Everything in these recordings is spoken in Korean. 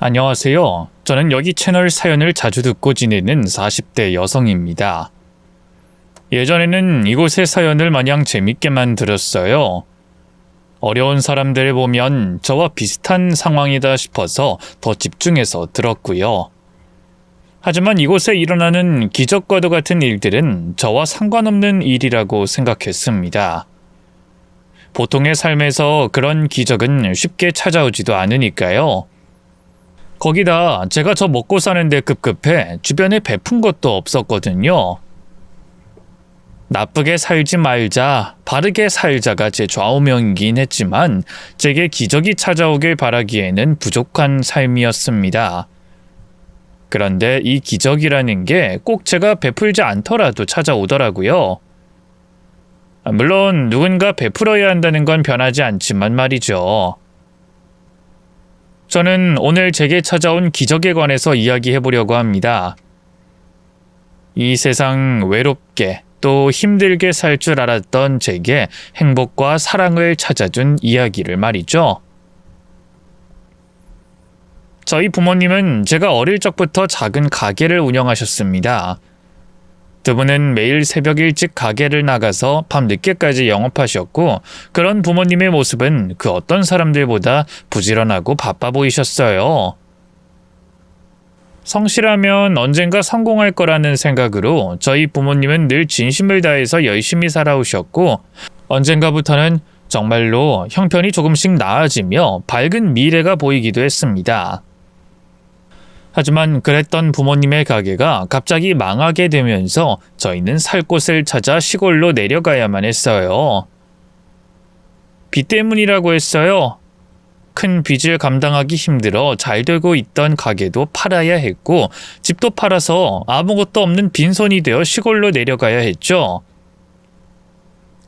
안녕하세요. 저는 여기 채널 사연을 자주 듣고 지내는 40대 여성입니다. 예전에는 이곳의 사연을 마냥 재밌게만 들었어요. 어려운 사람들을 보면 저와 비슷한 상황이다 싶어서 더 집중해서 들었고요. 하지만 이곳에 일어나는 기적과도 같은 일들은 저와 상관없는 일이라고 생각했습니다. 보통의 삶에서 그런 기적은 쉽게 찾아오지도 않으니까요. 거기다 제가 저 먹고 사는데 급급해 주변에 베푼 것도 없었거든요. 나쁘게 살지 말자, 바르게 살자가 제 좌우명이긴 했지만 제게 기적이 찾아오길 바라기에는 부족한 삶이었습니다. 그런데 이 기적이라는 게 꼭 제가 베풀지 않더라도 찾아오더라고요. 물론 누군가 베풀어야 한다는 건 변하지 않지만 말이죠. 저는 오늘 제게 찾아온 기적에 관해서 이야기해보려고 합니다. 이 세상 외롭게 또 힘들게 살 줄 알았던 제게 행복과 사랑을 찾아준 이야기를 말이죠. 저희 부모님은 제가 어릴 적부터 작은 가게를 운영하셨습니다. 두 분은 매일 새벽 일찍 가게를 나가서 밤 늦게까지 영업하셨고 그런 부모님의 모습은 그 어떤 사람들보다 부지런하고 바빠 보이셨어요. 성실하면 언젠가 성공할 거라는 생각으로 저희 부모님은 늘 진심을 다해서 열심히 살아오셨고 언젠가부터는 정말로 형편이 조금씩 나아지며 밝은 미래가 보이기도 했습니다. 하지만 그랬던 부모님의 가게가 갑자기 망하게 되면서 저희는 살 곳을 찾아 시골로 내려가야만 했어요. 빚 때문이라고 했어요. 큰 빚을 감당하기 힘들어 잘 되고 있던 가게도 팔아야 했고 집도 팔아서 아무것도 없는 빈손이 되어 시골로 내려가야 했죠.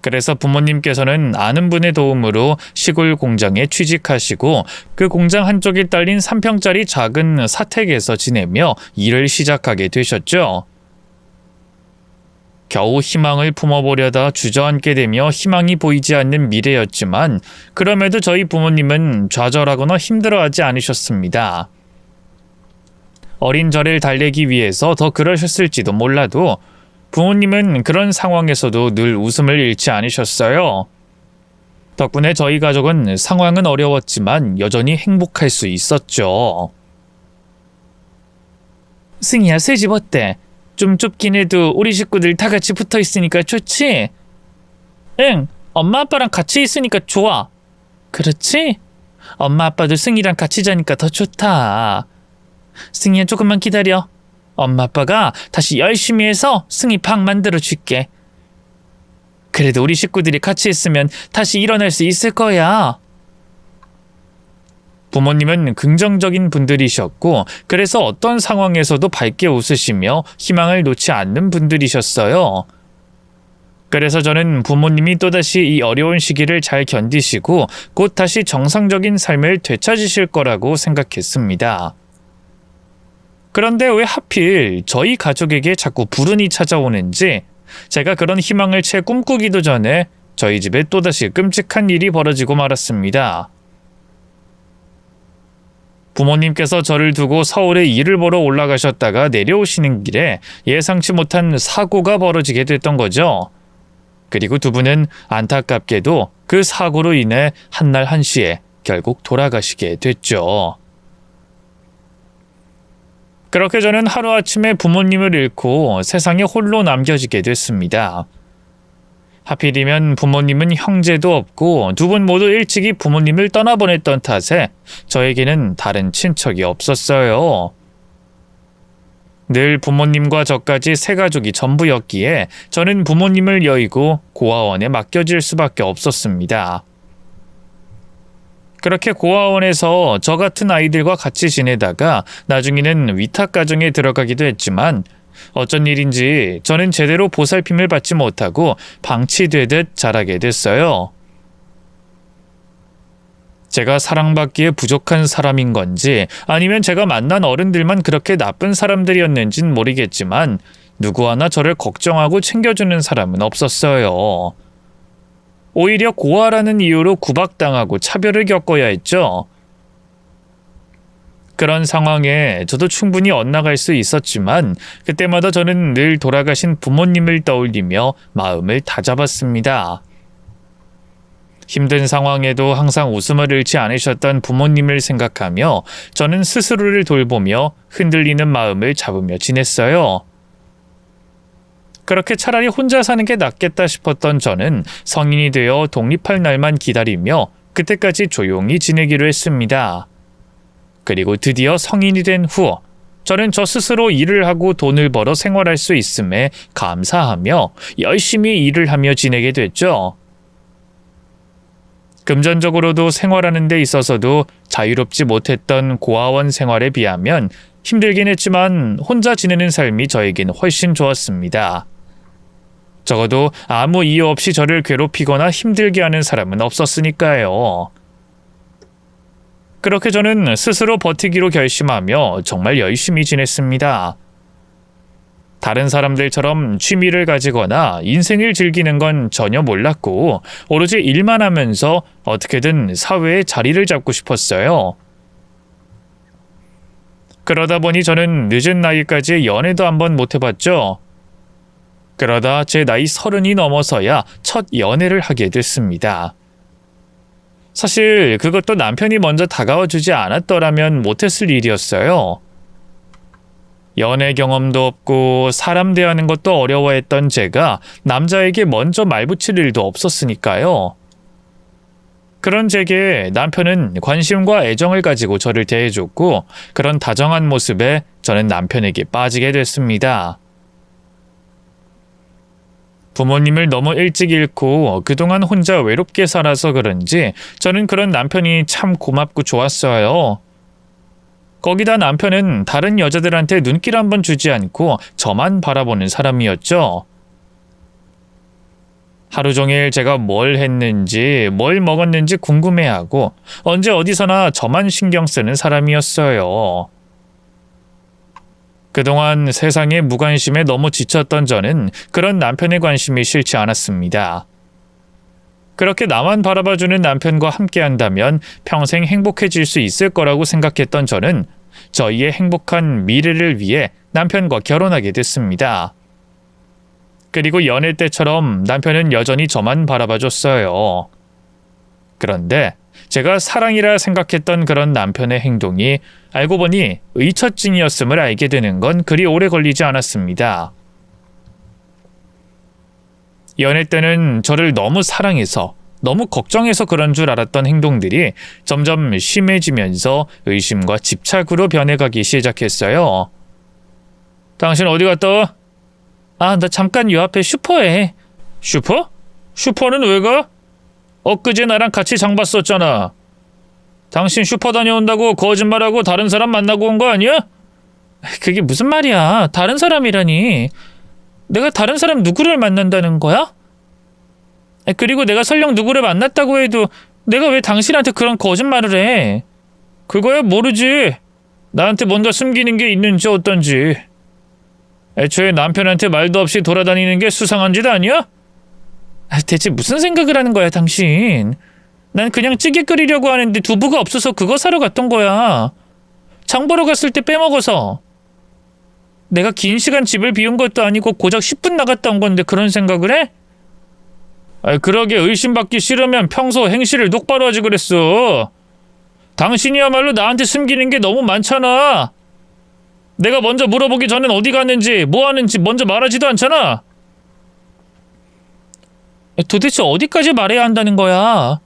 그래서 부모님께서는 아는 분의 도움으로 시골 공장에 취직하시고 그 공장 한쪽에 딸린 3평짜리 작은 사택에서 지내며 일을 시작하게 되셨죠. 겨우 희망을 품어보려다 주저앉게 되며 희망이 보이지 않는 미래였지만 그럼에도 저희 부모님은 좌절하거나 힘들어하지 않으셨습니다. 어린 저를 달래기 위해서 더 그러셨을지도 몰라도 부모님은 그런 상황에서도 늘 웃음을 잃지 않으셨어요. 덕분에 저희 가족은 상황은 어려웠지만 여전히 행복할 수 있었죠. 승희야, 새 집 어때? 좀 좁긴 해도 우리 식구들 다 같이 붙어 있으니까 좋지? 응, 엄마 아빠랑 같이 있으니까 좋아. 그렇지? 엄마 아빠도 승희랑 같이 자니까 더 좋다. 승희야, 조금만 기다려. 엄마 아빠가 다시 열심히 해서 승희 방 만들어 줄게. 그래도 우리 식구들이 같이 있으면 다시 일어날 수 있을 거야. 부모님은 긍정적인 분들이셨고 그래서 어떤 상황에서도 밝게 웃으시며 희망을 놓지 않는 분들이셨어요. 그래서 저는 부모님이 또다시 이 어려운 시기를 잘 견디시고 곧 다시 정상적인 삶을 되찾으실 거라고 생각했습니다. 그런데 왜 하필 저희 가족에게 자꾸 불운이 찾아오는지 제가 그런 희망을 채 꿈꾸기도 전에 저희 집에 또다시 끔찍한 일이 벌어지고 말았습니다. 부모님께서 저를 두고 서울에 일을 보러 올라가셨다가 내려오시는 길에 예상치 못한 사고가 벌어지게 됐던 거죠. 그리고 두 분은 안타깝게도 그 사고로 인해 한날 한시에 결국 돌아가시게 됐죠. 그렇게 저는 하루아침에 부모님을 잃고 세상에 홀로 남겨지게 됐습니다. 하필이면 부모님은 형제도 없고 두 분 모두 일찍이 부모님을 떠나보냈던 탓에 저에게는 다른 친척이 없었어요. 늘 부모님과 저까지 세 가족이 전부였기에 저는 부모님을 여의고 고아원에 맡겨질 수밖에 없었습니다. 그렇게 고아원에서 저 같은 아이들과 같이 지내다가 나중에는 위탁가정에 들어가기도 했지만 어쩐 일인지 저는 제대로 보살핌을 받지 못하고 방치되듯 자라게 됐어요. 제가 사랑받기에 부족한 사람인 건지 아니면 제가 만난 어른들만 그렇게 나쁜 사람들이었는진 모르겠지만 누구 하나 저를 걱정하고 챙겨주는 사람은 없었어요. 오히려 고아라는 이유로 구박당하고 차별을 겪어야 했죠. 그런 상황에 저도 충분히 엇나갈 수 있었지만 그때마다 저는 늘 돌아가신 부모님을 떠올리며 마음을 다잡았습니다. 힘든 상황에도 항상 웃음을 잃지 않으셨던 부모님을 생각하며 저는 스스로를 돌보며 흔들리는 마음을 잡으며 지냈어요. 그렇게 차라리 혼자 사는 게 낫겠다 싶었던 저는 성인이 되어 독립할 날만 기다리며 그때까지 조용히 지내기로 했습니다. 그리고 드디어 성인이 된 후 저는 저 스스로 일을 하고 돈을 벌어 생활할 수 있음에 감사하며 열심히 일을 하며 지내게 됐죠. 금전적으로도 생활하는 데 있어서도 자유롭지 못했던 고아원 생활에 비하면 힘들긴 했지만 혼자 지내는 삶이 저에겐 훨씬 좋았습니다. 적어도 아무 이유 없이 저를 괴롭히거나 힘들게 하는 사람은 없었으니까요. 그렇게 저는 스스로 버티기로 결심하며 정말 열심히 지냈습니다. 다른 사람들처럼 취미를 가지거나 인생을 즐기는 건 전혀 몰랐고 오로지 일만 하면서 어떻게든 사회에 자리를 잡고 싶었어요. 그러다 보니 저는 늦은 나이까지 연애도 한번 못 해봤죠. 그러다 제 나이 30이 넘어서야 첫 연애를 하게 됐습니다. 사실 그것도 남편이 먼저 다가와 주지 않았더라면 못했을 일이었어요. 연애 경험도 없고 사람 대하는 것도 어려워했던 제가 남자에게 먼저 말 붙일 일도 없었으니까요. 그런 제게 남편은 관심과 애정을 가지고 저를 대해줬고 그런 다정한 모습에 저는 남편에게 빠지게 됐습니다. 부모님을 너무 일찍 잃고 그동안 혼자 외롭게 살아서 그런지 저는 그런 남편이 참 고맙고 좋았어요. 거기다 남편은 다른 여자들한테 눈길 한번 주지 않고 저만 바라보는 사람이었죠. 하루 종일 제가 뭘 했는지 뭘 먹었는지 궁금해하고 언제 어디서나 저만 신경 쓰는 사람이었어요. 그동안 세상의 무관심에 너무 지쳤던 저는 그런 남편의 관심이 싫지 않았습니다. 그렇게 나만 바라봐주는 남편과 함께한다면 평생 행복해질 수 있을 거라고 생각했던 저는 저희의 행복한 미래를 위해 남편과 결혼하게 됐습니다. 그리고 연애 때처럼 남편은 여전히 저만 바라봐줬어요. 그런데 제가 사랑이라 생각했던 그런 남편의 행동이 알고 보니 의처증이었음을 알게 되는 건 그리 오래 걸리지 않았습니다. 연애 때는 저를 너무 사랑해서 너무 걱정해서 그런 줄 알았던 행동들이 점점 심해지면서 의심과 집착으로 변해가기 시작했어요. 당신 어디 갔다 와? 나 잠깐 요 앞에 슈퍼에. 슈퍼? 슈퍼는 왜 가? 엊그제 나랑 같이 장 봤었잖아. 당신 슈퍼 다녀온다고 거짓말하고 다른 사람 만나고 온 거 아니야? 그게 무슨 말이야. 다른 사람이라니. 내가 다른 사람 누구를 만난다는 거야? 그리고 내가 설령 누구를 만났다고 해도 내가 왜 당신한테 그런 거짓말을 해? 그거야 모르지. 나한테 뭔가 숨기는 게 있는지 어떤지. 애초에 남편한테 말도 없이 돌아다니는 게 수상한 짓 아니야? 대체 무슨 생각을 하는 거야 당신? 난 그냥 찌개 끓이려고 하는데 두부가 없어서 그거 사러 갔던 거야. 장 보러 갔을 때 빼먹어서. 내가 긴 시간 집을 비운 것도 아니고 고작 10분 나갔다 온 건데 그런 생각을 해? 그러게 의심받기 싫으면 평소 행실을 똑바로 하지 그랬어. 당신이야말로 나한테 숨기는 게 너무 많잖아. 내가 먼저 물어보기 전엔 어디 갔는지 뭐 하는지 먼저 말하지도 않잖아. 도대체 어디까지 말해야 한다는 거야?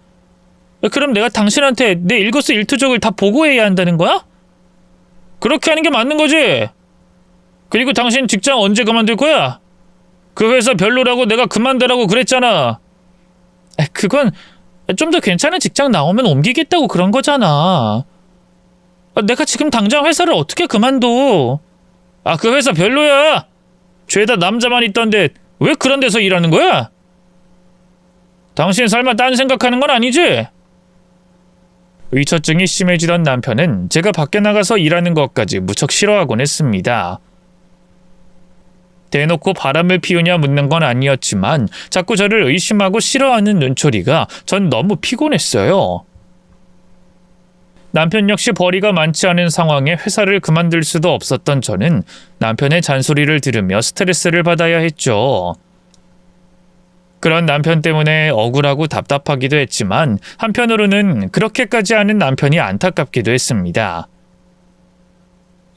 그럼 내가 당신한테 내 일거수일투족을 다 보고해야 한다는 거야? 그렇게 하는 게 맞는 거지? 그리고 당신 직장 언제 그만둘 거야? 그 회사 별로라고 내가 그만두라고 그랬잖아. 그건 좀 더 괜찮은 직장 나오면 옮기겠다고 그런 거잖아. 내가 지금 당장 회사를 어떻게 그만둬? 그 회사 별로야. 죄다 남자만 있던데 왜 그런 데서 일하는 거야? 당신 설마 딴 생각하는 건 아니지? 의처증이 심해지던 남편은 제가 밖에 나가서 일하는 것까지 무척 싫어하곤 했습니다. 대놓고 바람을 피우냐 묻는 건 아니었지만 자꾸 저를 의심하고 싫어하는 눈초리가 전 너무 피곤했어요. 남편 역시 벌이가 많지 않은 상황에 회사를 그만둘 수도 없었던 저는 남편의 잔소리를 들으며 스트레스를 받아야 했죠. 그런 남편 때문에 억울하고 답답하기도 했지만 한편으로는 그렇게까지 하는 남편이 안타깝기도 했습니다.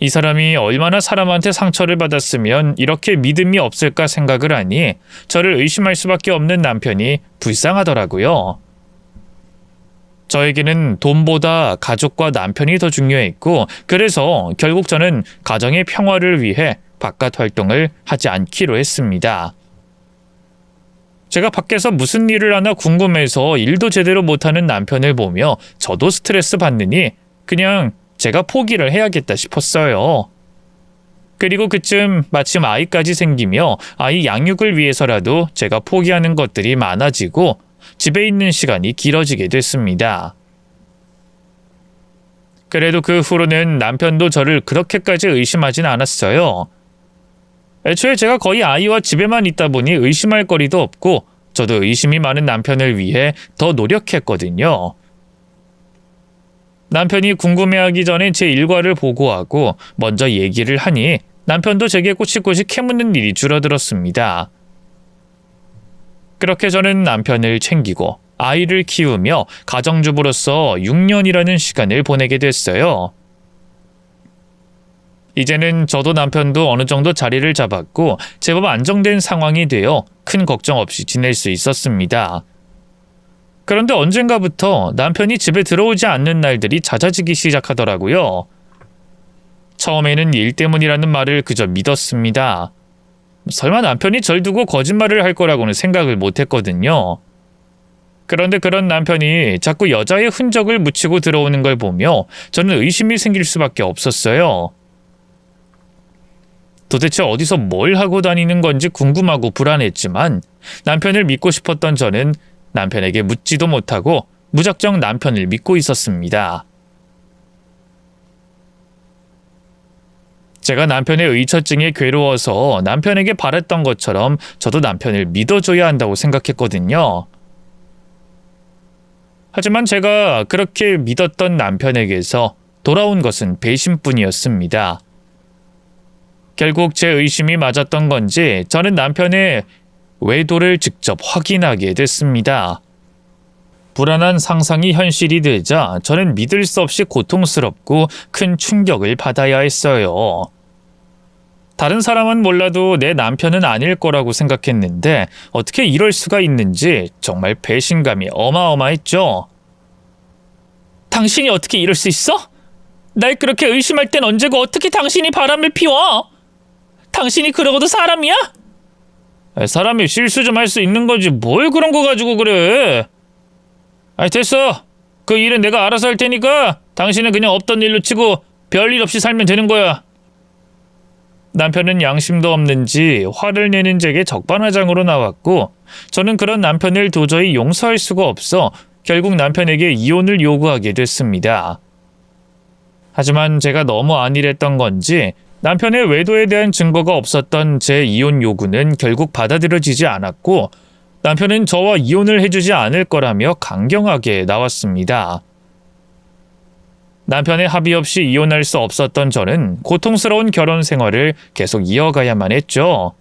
이 사람이 얼마나 사람한테 상처를 받았으면 이렇게 믿음이 없을까 생각을 하니 저를 의심할 수밖에 없는 남편이 불쌍하더라고요. 저에게는 돈보다 가족과 남편이 더 중요했고 그래서 결국 저는 가정의 평화를 위해 바깥 활동을 하지 않기로 했습니다. 제가 밖에서 무슨 일을 하나 궁금해서 일도 제대로 못하는 남편을 보며 저도 스트레스 받느니 그냥 제가 포기를 해야겠다 싶었어요. 그리고 그쯤 마침 아이까지 생기며 아이 양육을 위해서라도 제가 포기하는 것들이 많아지고 집에 있는 시간이 길어지게 됐습니다. 그래도 그 후로는 남편도 저를 그렇게까지 의심하진 않았어요. 애초에 제가 거의 아이와 집에만 있다 보니 의심할 거리도 없고 저도 의심이 많은 남편을 위해 더 노력했거든요. 남편이 궁금해하기 전에 제 일과를 보고하고 먼저 얘기를 하니 남편도 제게 꼬치꼬치 캐묻는 일이 줄어들었습니다. 그렇게 저는 남편을 챙기고 아이를 키우며 가정주부로서 6년이라는 시간을 보내게 됐어요. 이제는 저도 남편도 어느 정도 자리를 잡았고 제법 안정된 상황이 되어 큰 걱정 없이 지낼 수 있었습니다. 그런데 언젠가부터 남편이 집에 들어오지 않는 날들이 잦아지기 시작하더라고요. 처음에는 일 때문이라는 말을 그저 믿었습니다. 설마 남편이 절 두고 거짓말을 할 거라고는 생각을 못했거든요. 그런데 그런 남편이 자꾸 여자의 흔적을 묻히고 들어오는 걸 보며 저는 의심이 생길 수밖에 없었어요. 도대체 어디서 뭘 하고 다니는 건지 궁금하고 불안했지만 남편을 믿고 싶었던 저는 남편에게 묻지도 못하고 무작정 남편을 믿고 있었습니다. 제가 남편의 의처증에 괴로워서 남편에게 바랬던 것처럼 저도 남편을 믿어줘야 한다고 생각했거든요. 하지만 제가 그렇게 믿었던 남편에게서 돌아온 것은 배신뿐이었습니다. 결국 제 의심이 맞았던 건지 저는 남편의 외도를 직접 확인하게 됐습니다. 불안한 상상이 현실이 되자 저는 믿을 수 없이 고통스럽고 큰 충격을 받아야 했어요. 다른 사람은 몰라도 내 남편은 아닐 거라고 생각했는데 어떻게 이럴 수가 있는지 정말 배신감이 어마어마했죠. 당신이 어떻게 이럴 수 있어? 날 그렇게 의심할 땐 언제고 어떻게 당신이 바람을 피워? 당신이 그러고도 사람이야? 사람이 실수 좀 할 수 있는 거지 뭘 그런 거 가지고 그래. 됐어. 그 일은 내가 알아서 할 테니까 당신은 그냥 없던 일로 치고 별일 없이 살면 되는 거야. 남편은 양심도 없는지 화를 내는 제게 적반하장으로 나왔고 저는 그런 남편을 도저히 용서할 수가 없어 결국 남편에게 이혼을 요구하게 됐습니다. 하지만 제가 너무 안일했던 건지 남편의 외도에 대한 증거가 없었던 제 이혼 요구는 결국 받아들여지지 않았고 남편은 저와 이혼을 해주지 않을 거라며 강경하게 나왔습니다. 남편의 합의 없이 이혼할 수 없었던 저는 고통스러운 결혼 생활을 계속 이어가야만 했죠.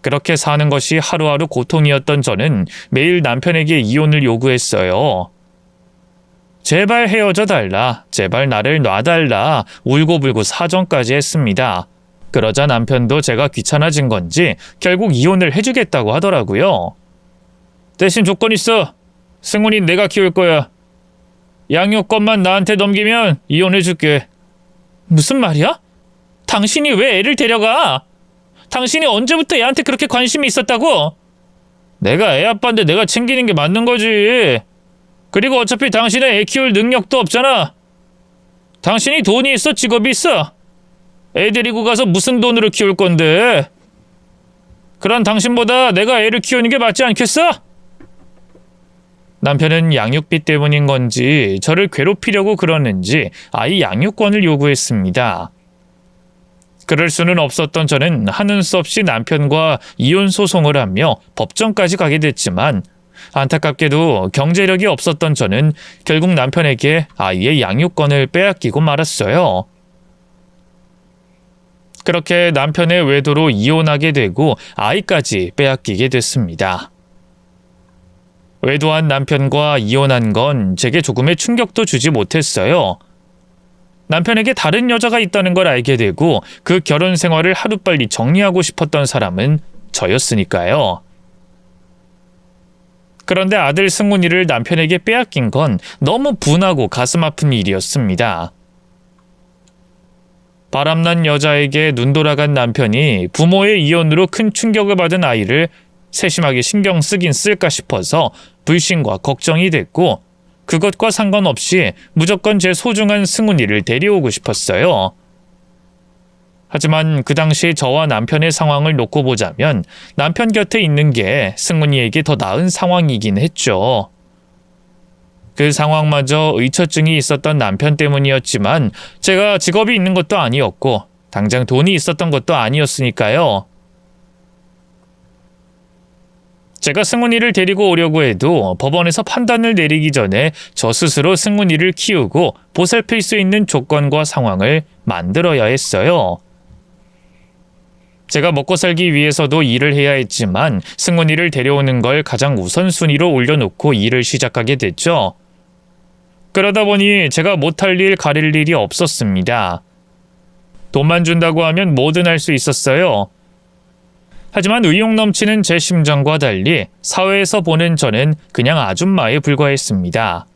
그렇게 사는 것이 하루하루 고통이었던 저는 매일 남편에게 이혼을 요구했어요. 제발 헤어져 달라, 제발 나를 놔달라, 울고불고 사정까지 했습니다. 그러자 남편도 제가 귀찮아진 건지 결국 이혼을 해주겠다고 하더라고요. 대신 조건 있어. 승훈이 내가 키울 거야. 양육권만 나한테 넘기면 이혼해줄게. 무슨 말이야? 당신이 왜 애를 데려가? 당신이 언제부터 애한테 그렇게 관심이 있었다고? 내가 애 아빠인데 내가 챙기는 게 맞는 거지. 그리고 어차피 당신은 애 키울 능력도 없잖아. 당신이 돈이 있어, 직업이 있어. 애 데리고 가서 무슨 돈으로 키울 건데? 그런 당신보다 내가 애를 키우는 게 맞지 않겠어? 남편은 양육비 때문인 건지 저를 괴롭히려고 그러는지 아이 양육권을 요구했습니다. 그럴 수는 없었던 저는 하는 수 없이 남편과 이혼 소송을 하며 법정까지 가게 됐지만 안타깝게도 경제력이 없었던 저는 결국 남편에게 아이의 양육권을 빼앗기고 말았어요. 그렇게 남편의 외도로 이혼하게 되고 아이까지 빼앗기게 됐습니다. 외도한 남편과 이혼한 건 제게 조금의 충격도 주지 못했어요. 남편에게 다른 여자가 있다는 걸 알게 되고 그 결혼 생활을 하루빨리 정리하고 싶었던 사람은 저였으니까요. 그런데 아들 승훈이를 남편에게 빼앗긴 건 너무 분하고 가슴 아픈 일이었습니다. 바람난 여자에게 눈돌아간 남편이 부모의 이혼으로 큰 충격을 받은 아이를 세심하게 신경 쓰긴 쓸까 싶어서 불신과 걱정이 됐고 그것과 상관없이 무조건 제 소중한 승훈이를 데려오고 싶었어요. 하지만 그 당시 저와 남편의 상황을 놓고 보자면 남편 곁에 있는 게 승훈이에게 더 나은 상황이긴 했죠. 그 상황마저 의처증이 있었던 남편 때문이었지만 제가 직업이 있는 것도 아니었고 당장 돈이 있었던 것도 아니었으니까요. 제가 승훈이를 데리고 오려고 해도 법원에서 판단을 내리기 전에 저 스스로 승훈이를 키우고 보살필 수 있는 조건과 상황을 만들어야 했어요. 제가 먹고 살기 위해서도 일을 해야 했지만 승훈이를 데려오는 걸 가장 우선순위로 올려놓고 일을 시작하게 됐죠. 그러다 보니 제가 못할 일 가릴 일이 없었습니다. 돈만 준다고 하면 뭐든 할 수 있었어요. 하지만 의욕 넘치는 제 심정과 달리 사회에서 보는 저는 그냥 아줌마에 불과했습니다.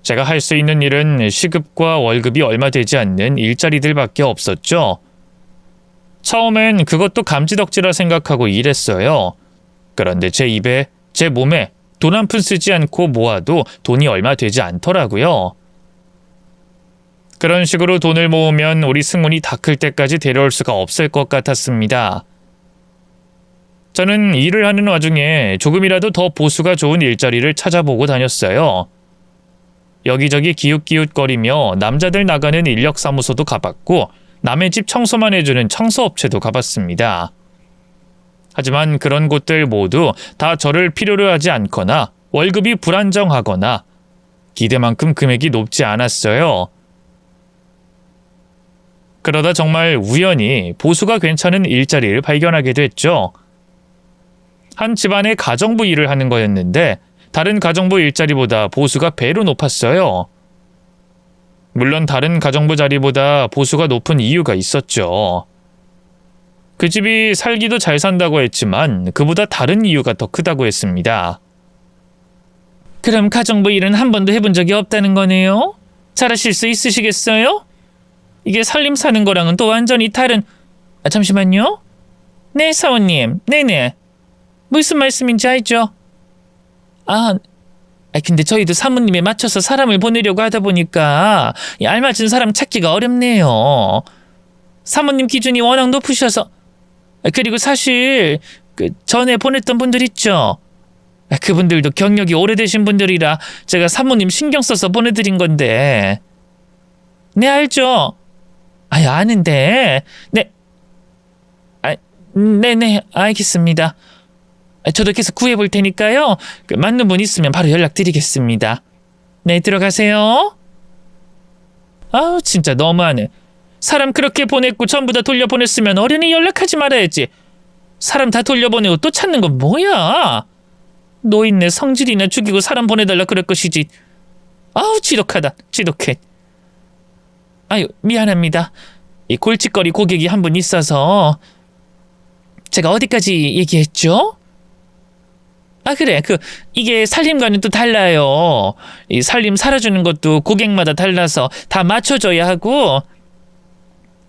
제가 할 수 있는 일은 시급과 월급이 얼마 되지 않는 일자리들밖에 없었죠. 처음엔 그것도 감지덕지라 생각하고 일했어요. 그런데 제 입에, 제 몸에 돈 한 푼 쓰지 않고 모아도 돈이 얼마 되지 않더라고요. 그런 식으로 돈을 모으면 우리 승훈이 다 클 때까지 데려올 수가 없을 것 같았습니다. 저는 일을 하는 와중에 조금이라도 더 보수가 좋은 일자리를 찾아보고 다녔어요. 여기저기 기웃기웃거리며 남자들 나가는 인력사무소도 가봤고 남의 집 청소만 해주는 청소업체도 가봤습니다. 하지만 그런 곳들 모두 다 저를 필요로 하지 않거나 월급이 불안정하거나 기대만큼 금액이 높지 않았어요. 그러다 정말 우연히 보수가 괜찮은 일자리를 발견하게 됐죠. 한 집안의 가정부 일을 하는 거였는데 다른 가정부 일자리보다 보수가 배로 높았어요. 물론 다른 가정부 자리보다 보수가 높은 이유가 있었죠. 그 집이 살기도 잘 산다고 했지만 그보다 다른 이유가 더 크다고 했습니다. 그럼 가정부 일은 한 번도 해본 적이 없다는 거네요? 잘하실 수 있으시겠어요? 이게 살림 사는 거랑은 또 완전히 다른... 잠시만요. 네, 사원님. 네네. 무슨 말씀인지 알죠? 근데 저희도 사모님에 맞춰서 사람을 보내려고 하다 보니까 알맞은 사람 찾기가 어렵네요. 사모님 기준이 워낙 높으셔서. 그리고 사실 전에 보냈던 분들 있죠? 그분들도 경력이 오래되신 분들이라 제가 사모님 신경 써서 보내드린 건데. 네, 알죠? 아는데. 네. 네네, 알겠습니다. 저도 계속 구해볼 테니까요. 맞는 분 있으면 바로 연락드리겠습니다. 네, 들어가세요. 진짜 너무하네. 사람 그렇게 보냈고 전부 다 돌려보냈으면 어련히 연락하지 말아야지. 사람 다 돌려보내고 또 찾는 건 뭐야? 노인네 성질이나 죽이고 사람 보내달라 그럴 것이지. 지독하다. 지독해. 미안합니다. 이 골칫거리 고객이 한 분 있어서. 제가 어디까지 얘기했죠? 그래. 이게 살림과는 또 달라요. 이 살림 살아주는 것도 고객마다 달라서 다 맞춰줘야 하고,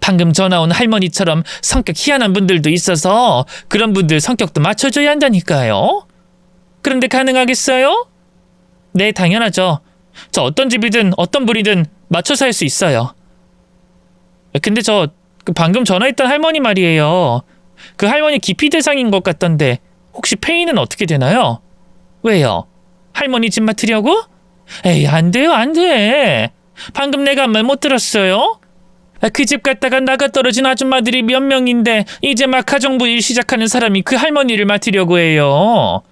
방금 전화 온 할머니처럼 성격 희한한 분들도 있어서 그런 분들 성격도 맞춰줘야 한다니까요. 그런데 가능하겠어요? 네, 당연하죠. 저 어떤 집이든 어떤 분이든 맞춰서 할 수 있어요. 근데 저 방금 전화했던 할머니 말이에요. 그 할머니 기피 대상인 것 같던데 혹시 페이는 어떻게 되나요? 왜요? 할머니 집 맡으려고? 에이, 안 돼요, 안 돼. 방금 내가 한 말 못 들었어요? 그 집 갔다가 나가 떨어진 아줌마들이 몇 명인데 이제 막 가정부 일 시작하는 사람이 그 할머니를 맡으려고 해요.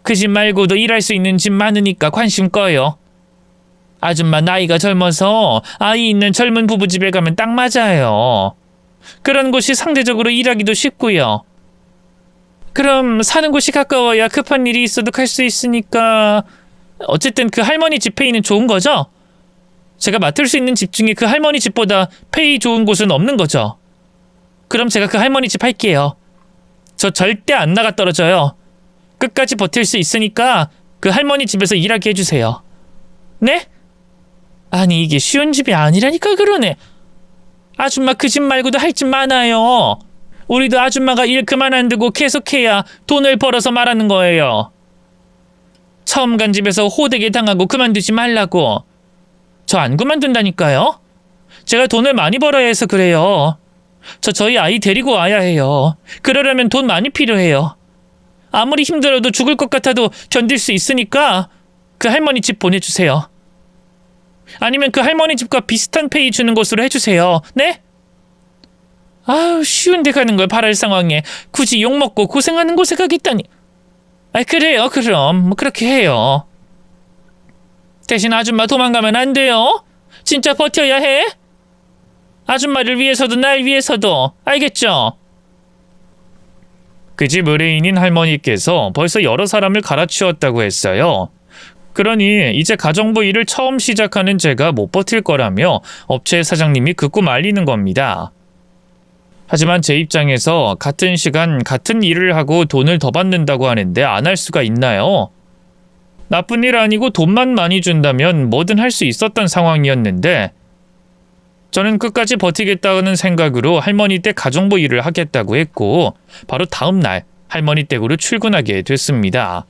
그 집 말고도 일할 수 있는 집 많으니까 관심 꺼요. 아줌마 나이가 젊어서 아이 있는 젊은 부부 집에 가면 딱 맞아요. 그런 곳이 상대적으로 일하기도 쉽고요. 그럼 사는 곳이 가까워야 급한 일이 있어도 갈 수 있으니까 어쨌든 그 할머니 집 페이는 좋은 거죠? 제가 맡을 수 있는 집 중에 그 할머니 집보다 페이 좋은 곳은 없는 거죠? 그럼 제가 그 할머니 집 할게요. 저 절대 안 나가 떨어져요. 끝까지 버틸 수 있으니까 그 할머니 집에서 일하게 해주세요. 네? 아니 이게 쉬운 집이 아니라니까 그러네. 아줌마 그 집 말고도 할 집 많아요. 우리도 아줌마가 일 그만 안 두고 계속해야 돈을 벌어서 말하는 거예요. 처음 간 집에서 호되게 당하고 그만두지 말라고. 저 안 그만둔다니까요. 제가 돈을 많이 벌어야 해서 그래요. 저희 아이 데리고 와야 해요. 그러려면 돈 많이 필요해요. 아무리 힘들어도 죽을 것 같아도 견딜 수 있으니까 그 할머니 집 보내주세요. 아니면 그 할머니 집과 비슷한 페이 주는 곳으로 해주세요. 네? 아우 쉬운 데 가는 걸 바랄 상황에 굳이 욕먹고 고생하는 곳에 가겠다니. 그래요 그럼 뭐 그렇게 해요. 대신 아줌마 도망가면 안 돼요. 진짜 버텨야 해. 아줌마를 위해서도 날 위해서도. 알겠죠? 그 집 의뢰인인 할머니께서 벌써 여러 사람을 갈아치웠다고 했어요. 그러니 이제 가정부 일을 처음 시작하는 제가 못 버틸 거라며 업체 사장님이 극구 말리는 겁니다. 하지만 제 입장에서 같은 시간 같은 일을 하고 돈을 더 받는다고 하는데 안 할 수가 있나요? 나쁜 일 아니고 돈만 많이 준다면 뭐든 할 수 있었던 상황이었는데 저는 끝까지 버티겠다는 생각으로 할머니 댁 가정부 일을 하겠다고 했고 바로 다음 날 할머니 댁으로 출근하게 됐습니다.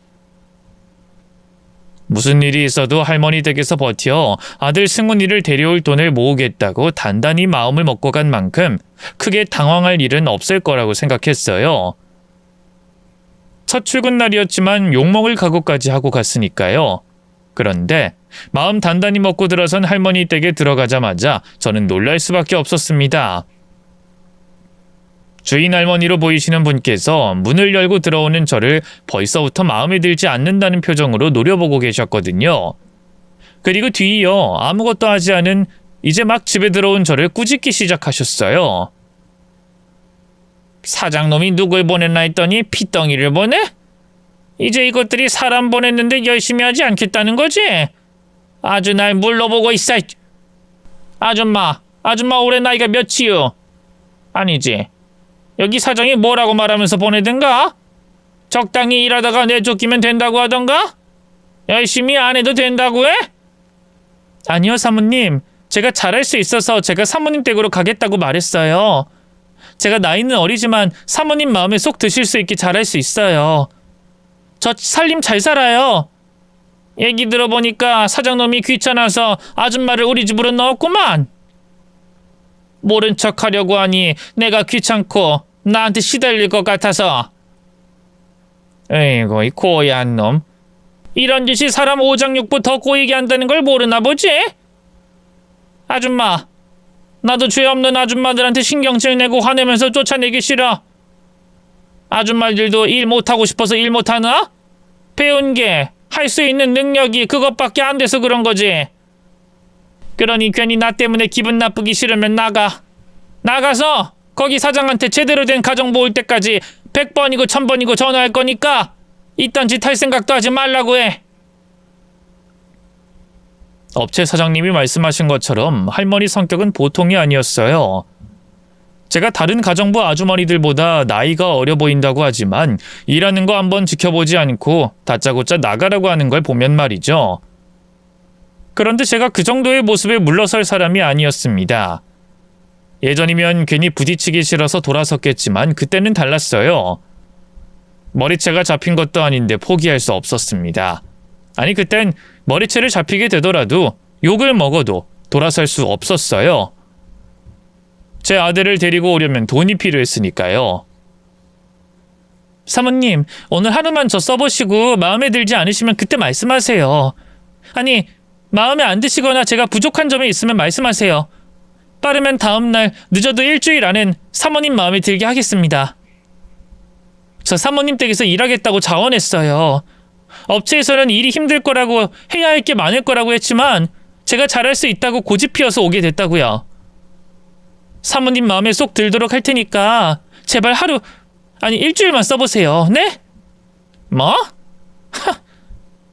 무슨 일이 있어도 할머니 댁에서 버텨 아들 승훈이를 데려올 돈을 모으겠다고 단단히 마음을 먹고 간 만큼 크게 당황할 일은 없을 거라고 생각했어요. 첫 출근 날이었지만 욕먹을 각오까지 하고 갔으니까요. 그런데 마음 단단히 먹고 들어선 할머니 댁에 들어가자마자 저는 놀랄 수밖에 없었습니다. 주인 할머니로 보이시는 분께서 문을 열고 들어오는 저를 벌써부터 마음에 들지 않는다는 표정으로 노려보고 계셨거든요. 그리고 뒤이어 아무것도 하지 않은 이제 막 집에 들어온 저를 꾸짖기 시작하셨어요. 사장놈이 누굴 보냈나 했더니 피덩이를 보내? 이제 이것들이 사람 보냈는데 열심히 하지 않겠다는 거지? 아주 날 물러보고 있어. 아줌마 올해 나이가 몇이요? 아니지. 여기 사장이 뭐라고 말하면서 보내든가? 적당히 일하다가 내쫓기면 된다고 하던가? 열심히 안 해도 된다고 해? 아니요 사모님. 제가 잘할 수 있어서 제가 사모님 댁으로 가겠다고 말했어요. 제가 나이는 어리지만 사모님 마음에 쏙 드실 수 있게 잘할 수 있어요. 저 살림 잘 살아요. 얘기 들어보니까 사장놈이 귀찮아서 아줌마를 우리 집으로 넣었구만. 모른 척 하려고 하니 내가 귀찮고 나한테 시달릴 것 같아서. 에이구 이 고얀 놈. 이런 짓이 사람 오장육부 더 꼬이게 한다는 걸 모르나 보지? 아줌마, 나도 죄 없는 아줌마들한테 신경질 내고 화내면서 쫓아내기 싫어. 아줌마들도 일 못하고 싶어서 일 못하나? 배운 게 할 수 있는 능력이 그것밖에 안 돼서 그런 거지. 그러니 괜히 나 때문에 기분 나쁘기 싫으면 나가서 거기 사장한테 제대로 된 가정부 올 때까지 100번이고 1000번이고 전화할 거니까 이딴 짓 할 생각도 하지 말라고 해. 업체 사장님이 말씀하신 것처럼 할머니 성격은 보통이 아니었어요. 제가 다른 가정부 아주머니들보다 나이가 어려 보인다고 하지만 일하는 거 한번 지켜보지 않고 다짜고짜 나가라고 하는 걸 보면 말이죠. 그런데 제가 그 정도의 모습에 물러설 사람이 아니었습니다. 예전이면 괜히 부딪히기 싫어서 돌아섰겠지만 그때는 달랐어요. 머리채가 잡힌 것도 아닌데 포기할 수 없었습니다. 아니 그땐 머리채를 잡히게 되더라도 욕을 먹어도 돌아설 수 없었어요. 제 아들을 데리고 오려면 돈이 필요했으니까요. 사모님, 오늘 하루만 저 써보시고 마음에 들지 않으시면 그때 말씀하세요. 아니, 마음에 안 드시거나 제가 부족한 점이 있으면 말씀하세요. 빠르면 다음날, 늦어도 일주일 안엔 사모님 마음에 들게 하겠습니다. 저 사모님 댁에서 일하겠다고 자원했어요. 업체에서는 일이 힘들 거라고 해야 할 게 많을 거라고 했지만 제가 잘할 수 있다고 고집 피워서 오게 됐다고요. 사모님 마음에 쏙 들도록 할 테니까 제발 일주일만 써보세요. 네? 뭐?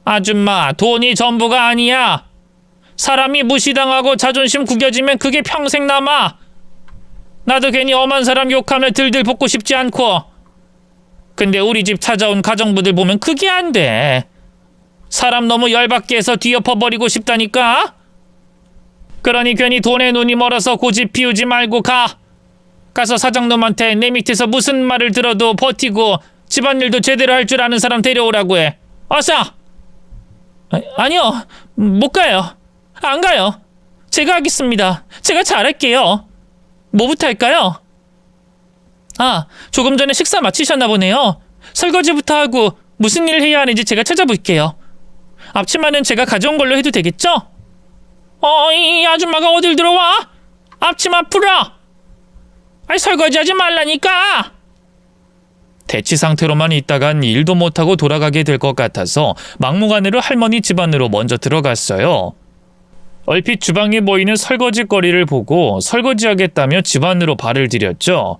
아줌마, 돈이 전부가 아니야. 사람이 무시당하고 자존심 구겨지면 그게 평생 남아. 나도 괜히 엄한 사람 욕하면 들들 볶고 싶지 않고. 근데 우리 집 찾아온 가정부들 보면 그게 안 돼. 사람 너무 열받게 해서 뒤엎어버리고 싶다니까? 그러니 괜히 돈에 눈이 멀어서 고집 피우지 말고 가. 가서 사장놈한테 내 밑에서 무슨 말을 들어도 버티고 집안일도 제대로 할 줄 아는 사람 데려오라고 해. 어서! 아니요, 못 가요. 안 가요. 제가 하겠습니다. 제가 잘할게요. 뭐부터 할까요? 조금 전에 식사 마치셨나 보네요. 설거지부터 하고 무슨 일 해야 하는지 제가 찾아볼게요. 앞치마는 제가 가져온 걸로 해도 되겠죠? 이 아줌마가 어딜 들어와? 앞치마 풀어! 설거지하지 말라니까! 대치 상태로만 있다간 일도 못하고 돌아가게 될 것 같아서 막무가내로 할머니 집안으로 먼저 들어갔어요. 얼핏 주방에 보이는 설거지거리를 보고 설거지하겠다며 집안으로 발을 들였죠.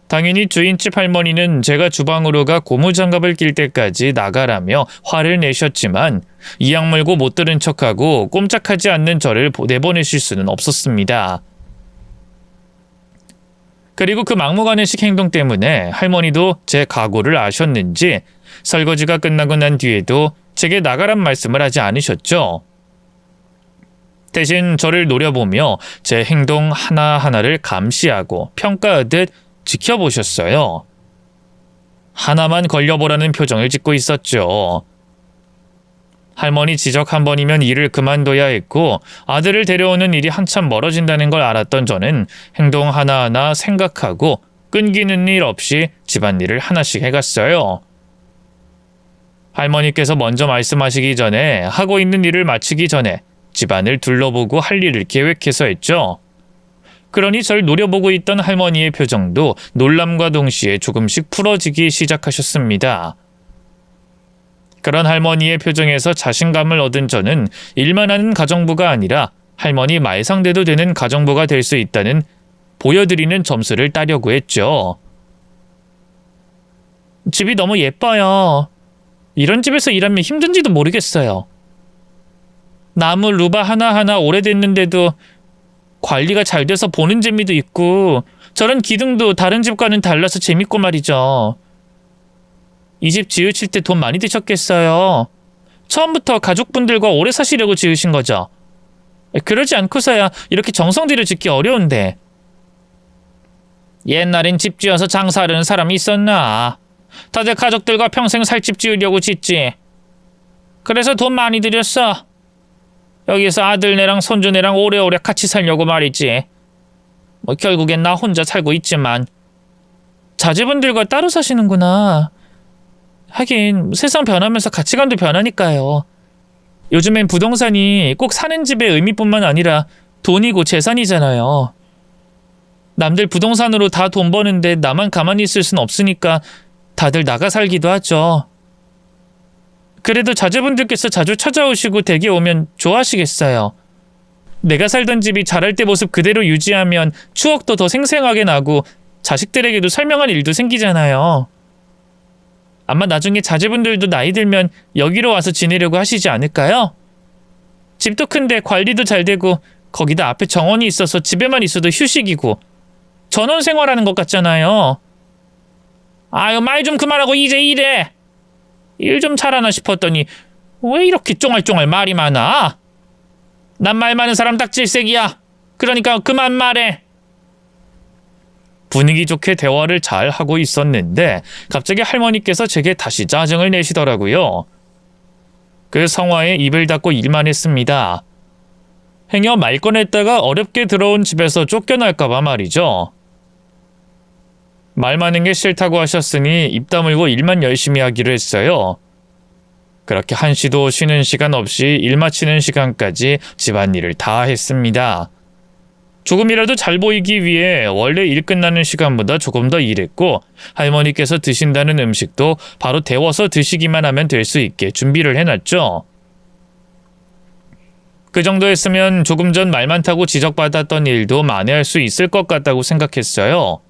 당연히 주인집 할머니는 제가 주방으로 가 고무장갑을 낄 때까지 나가라며 화를 내셨지만 이악 물고 못 들은 척하고 꼼짝하지 않는 저를 내보내실 수는 없었습니다. 그리고 그 막무가내식 행동 때문에 할머니도 제 각오를 아셨는지 설거지가 끝나고 난 뒤에도 제게 나가란 말씀을 하지 않으셨죠. 대신 저를 노려보며 제 행동 하나하나를 감시하고 평가하듯 지켜보셨어요. 하나만 걸려보라는 표정을 짓고 있었죠. 할머니 지적 한 번이면 일을 그만둬야 했고 아들을 데려오는 일이 한참 멀어진다는 걸 알았던 저는 행동 하나하나 생각하고 끊기는 일 없이 집안일을 하나씩 해갔어요. 할머니께서 먼저 말씀하시기 전에 하고 있는 일을 마치기 전에 집안을 둘러보고 할 일을 계획해서 했죠. 그러니 절 노려보고 있던 할머니의 표정도 놀람과 동시에 조금씩 풀어지기 시작하셨습니다. 그런 할머니의 표정에서 자신감을 얻은 저는 일만 하는 가정부가 아니라 할머니 말상대도 되는 가정부가 될 수 있다는 보여드리는 점수를 따려고 했죠. 집이 너무 예뻐요. 이런 집에서 일하면 힘든지도 모르겠어요. 나무 루바 하나하나 오래됐는데도 관리가 잘 돼서 보는 재미도 있고 저런 기둥도 다른 집과는 달라서 재밌고 말이죠. 이 집 지으실 때 돈 많이 드셨겠어요. 처음부터 가족분들과 오래 사시려고 지으신 거죠. 그러지 않고서야 이렇게 정성 들여 짓기 어려운데. 옛날엔 집 지어서 장사하려는 사람이 있었나? 다들 가족들과 평생 살 집 지으려고 짓지. 그래서 돈 많이 들였어. 여기서 아들네랑 손주네랑 오래오래 같이 살려고 말이지. 결국엔 나 혼자 살고 있지만. 자제분들과 따로 사시는구나. 하긴 세상 변하면서 가치관도 변하니까요. 요즘엔 부동산이 꼭 사는 집의 의미뿐만 아니라 돈이고 재산이잖아요. 남들 부동산으로 다 돈 버는데 나만 가만히 있을 순 없으니까 다들 나가 살기도 하죠. 그래도 자제분들께서 자주 찾아오시고 댁에 오면 좋아하시겠어요. 내가 살던 집이 자랄 때 모습 그대로 유지하면 추억도 더 생생하게 나고 자식들에게도 설명할 일도 생기잖아요. 아마 나중에 자제분들도 나이 들면 여기로 와서 지내려고 하시지 않을까요? 집도 큰데 관리도 잘 되고 거기다 앞에 정원이 있어서 집에만 있어도 휴식이고 전원 생활하는 것 같잖아요. 아유, 말 좀 그만하고 이제 일해. 일 좀 잘하나 싶었더니 왜 이렇게 쫑알쫑알 말이 많아? 난 말 많은 사람 딱 질색이야. 그러니까 그만 말해. 분위기 좋게 대화를 잘 하고 있었는데 갑자기 할머니께서 제게 다시 짜증을 내시더라고요. 그 성화에 입을 닫고 일만 했습니다. 행여 말 꺼냈다가 어렵게 들어온 집에서 쫓겨날까봐 말이죠. 말 많은 게 싫다고 하셨으니 입 다물고 일만 열심히 하기로 했어요. 그렇게 한시도 쉬는 시간 없이 일 마치는 시간까지 집안일을 다 했습니다. 조금이라도 잘 보이기 위해 원래 일 끝나는 시간보다 조금 더 일했고 할머니께서 드신다는 음식도 바로 데워서 드시기만 하면 될 수 있게 준비를 해놨죠. 그 정도 했으면 조금 전 말 많다고 지적받았던 일도 만회할 수 있을 것 같다고 생각했어요.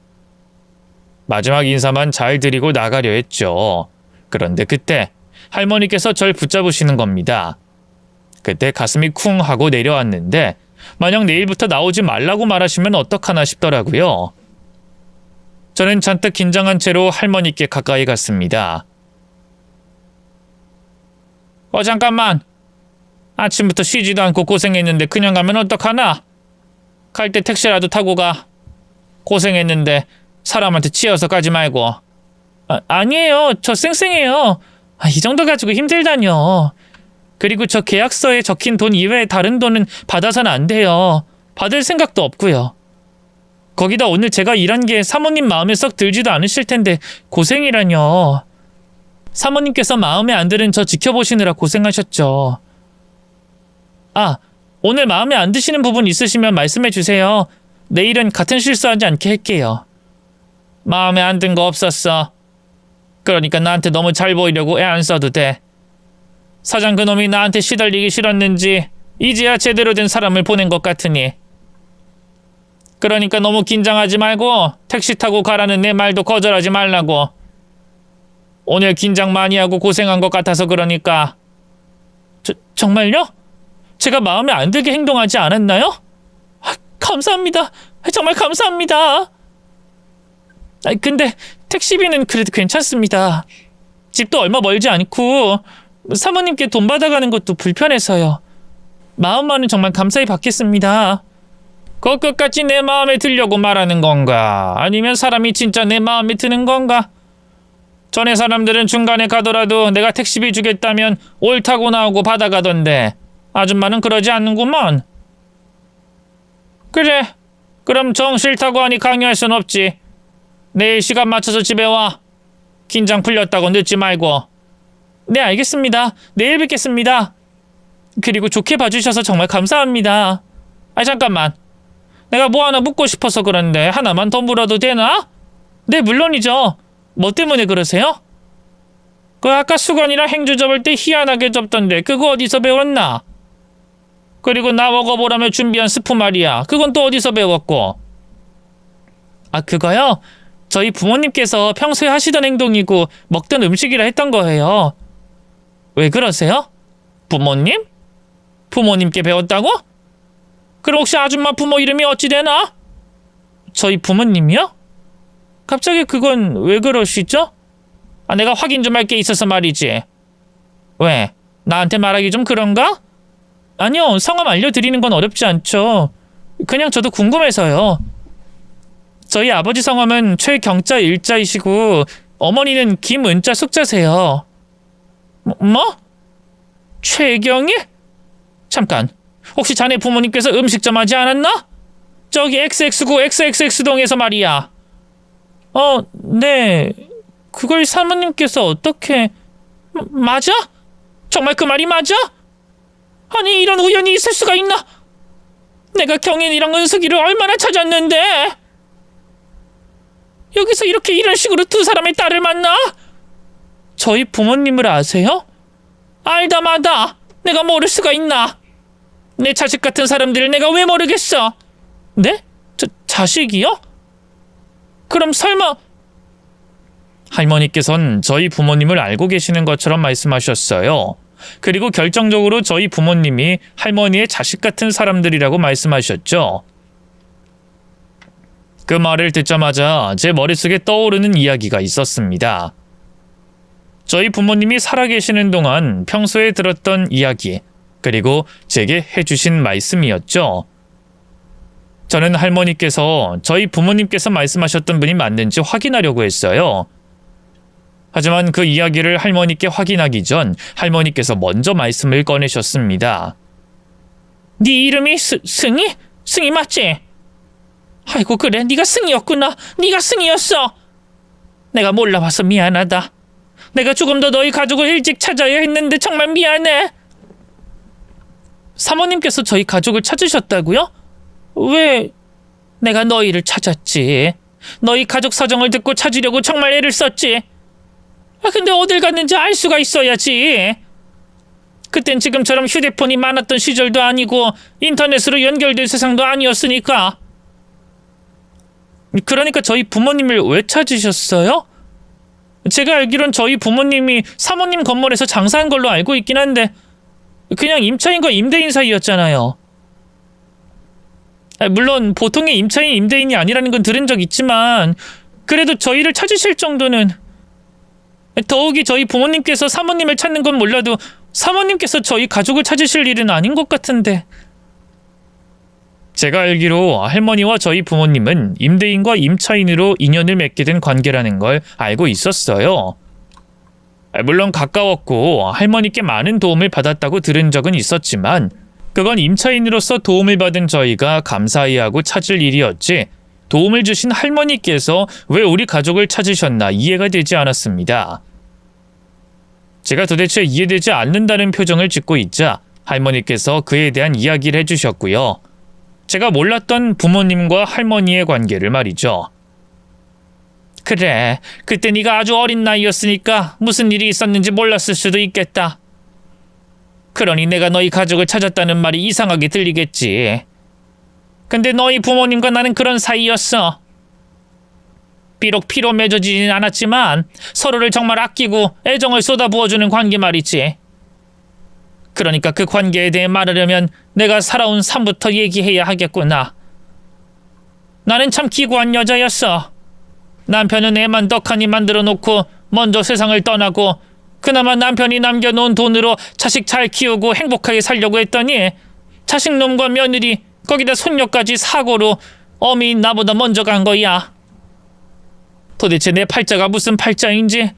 마지막 인사만 잘 드리고 나가려 했죠. 그런데 그때 할머니께서 절 붙잡으시는 겁니다. 그때 가슴이 쿵 하고 내려왔는데 만약 내일부터 나오지 말라고 말하시면 어떡하나 싶더라고요. 저는 잔뜩 긴장한 채로 할머니께 가까이 갔습니다. 잠깐만. 아침부터 쉬지도 않고 고생했는데 그냥 가면 어떡하나? 갈 때 택시라도 타고 가. 고생했는데 사람한테 치여서 가지 말고. 아니에요. 저 쌩쌩해요. 이 정도 가지고 힘들다뇨. 그리고 저 계약서에 적힌 돈 이외에 다른 돈은 받아서는 안 돼요. 받을 생각도 없고요. 거기다 오늘 제가 일한 게 사모님 마음에 썩 들지도 않으실 텐데 고생이라뇨. 사모님께서 마음에 안 드는 저 지켜보시느라 고생하셨죠. 오늘 마음에 안 드시는 부분 있으시면 말씀해 주세요. 내일은 같은 실수하지 않게 할게요. 마음에 안 든 거 없었어. 그러니까 나한테 너무 잘 보이려고 애 안 써도 돼. 사장 그놈이 나한테 시달리기 싫었는지 이제야 제대로 된 사람을 보낸 것 같으니. 그러니까 너무 긴장하지 말고 택시 타고 가라는 내 말도 거절하지 말라고. 오늘 긴장 많이 하고 고생한 것 같아서 그러니까. 정말요? 제가 마음에 안 들게 행동하지 않았나요? 감사합니다. 정말 감사합니다. 근데 택시비는 그래도 괜찮습니다. 집도 얼마 멀지 않고 사모님께 돈 받아가는 것도 불편해서요. 마음만은 정말 감사히 받겠습니다. 그 끝까지 내 마음에 들려고 말하는 건가? 아니면 사람이 진짜 내 마음에 드는 건가? 전에 사람들은 중간에 가더라도 내가 택시비 주겠다면 옳다고 나오고 받아가던데 아줌마는 그러지 않는구먼. 그래, 그럼 정 싫다고 하니 강요할 순 없지. 내일 시간 맞춰서 집에 와. 긴장 풀렸다고 늦지 말고. 네, 알겠습니다. 내일 뵙겠습니다. 그리고 좋게 봐주셔서 정말 감사합니다. 잠깐만. 내가 뭐 하나 묻고 싶어서 그런데 하나만 더 물어도 되나? 네, 물론이죠. 뭐 때문에 그러세요? 아까 수건이랑 행주 접을 때 희한하게 접던데 그거 어디서 배웠나? 그리고 나 먹어보라며 준비한 스프 말이야. 그건 또 어디서 배웠고? 그거요? 저희 부모님께서 평소에 하시던 행동이고 먹던 음식이라 했던 거예요. 왜 그러세요? 부모님? 부모님께 배웠다고? 그럼 혹시 아줌마 부모 이름이 어찌 되나? 저희 부모님이요? 갑자기 그건 왜 그러시죠? 내가 확인 좀 할 게 있어서 말이지. 왜? 나한테 말하기 좀 그런가? 아니요, 성함 알려드리는 건 어렵지 않죠. 그냥 저도 궁금해서요. 저희 아버지 성함은 최경자 일자이시고 어머니는 김은자 숙자세요. 뭐? 최경이? 잠깐, 혹시 자네 부모님께서 음식점 하지 않았나? 저기 XX구 XXX동에서 말이야. 네. 그걸 사모님께서 어떻게... 맞아? 정말 그 말이 맞아? 아니, 이런 우연이 있을 수가 있나? 내가 경인이랑 은숙이를 얼마나 찾았는데 여기서 이렇게 이런 식으로 두 사람의 딸을 만나? 저희 부모님을 아세요? 알다 마다. 내가 모를 수가 있나? 내 자식 같은 사람들을 내가 왜 모르겠어? 네? 자식이요? 그럼 설마... 할머니께서는 저희 부모님을 알고 계시는 것처럼 말씀하셨어요. 그리고 결정적으로 저희 부모님이 할머니의 자식 같은 사람들이라고 말씀하셨죠. 그 말을 듣자마자 제 머릿속에 떠오르는 이야기가 있었습니다. 저희 부모님이 살아계시는 동안 평소에 들었던 이야기, 그리고 제게 해주신 말씀이었죠. 저는 할머니께서 저희 부모님께서 말씀하셨던 분이 맞는지 확인하려고 했어요. 하지만 그 이야기를 할머니께 확인하기 전 할머니께서 먼저 말씀을 꺼내셨습니다. 네 이름이 승희? 승희 맞지? 아이고 그래, 네가 승희였구나. 네가 승희였어. 내가 몰라봐서 미안하다. 내가 조금 더 너희 가족을 일찍 찾아야 했는데 정말 미안해. 사모님께서 저희 가족을 찾으셨다고요? 왜 내가 너희를 찾았지. 너희 가족 사정을 듣고 찾으려고 정말 애를 썼지. 근데 어딜 갔는지 알 수가 있어야지. 그땐 지금처럼 휴대폰이 많았던 시절도 아니고 인터넷으로 연결된 세상도 아니었으니까. 그러니까 저희 부모님을 왜 찾으셨어요? 제가 알기론 저희 부모님이 사모님 건물에서 장사한 걸로 알고 있긴 한데 그냥 임차인과 임대인 사이였잖아요. 물론 보통의 임차인, 임대인이 아니라는 건 들은 적 있지만 그래도 저희를 찾으실 정도는, 더욱이 저희 부모님께서 사모님을 찾는 건 몰라도 사모님께서 저희 가족을 찾으실 일은 아닌 것 같은데. 제가 알기로 할머니와 저희 부모님은 임대인과 임차인으로 인연을 맺게 된 관계라는 걸 알고 있었어요. 물론 가까웠고 할머니께 많은 도움을 받았다고 들은 적은 있었지만 그건 임차인으로서 도움을 받은 저희가 감사해하고 찾을 일이었지 도움을 주신 할머니께서 왜 우리 가족을 찾으셨나 이해가 되지 않았습니다. 제가 도대체 이해되지 않는다는 표정을 짓고 있자 할머니께서 그에 대한 이야기를 해주셨고요. 제가 몰랐던 부모님과 할머니의 관계를 말이죠. 그래, 그때 네가 아주 어린 나이였으니까 무슨 일이 있었는지 몰랐을 수도 있겠다. 그러니 내가 너희 가족을 찾았다는 말이 이상하게 들리겠지. 근데 너희 부모님과 나는 그런 사이였어. 비록 피로 맺어지진 않았지만 서로를 정말 아끼고 애정을 쏟아부어주는 관계 말이지. 그러니까 그 관계에 대해 말하려면 내가 살아온 삶부터 얘기해야 하겠구나. 나는 참 기구한 여자였어. 남편은 애만 떡하니 만들어 놓고 먼저 세상을 떠나고 그나마 남편이 남겨놓은 돈으로 자식 잘 키우고 행복하게 살려고 했더니 자식놈과 며느리 거기다 손녀까지 사고로 어미 나보다 먼저 간 거야. 도대체 내 팔자가 무슨 팔자인지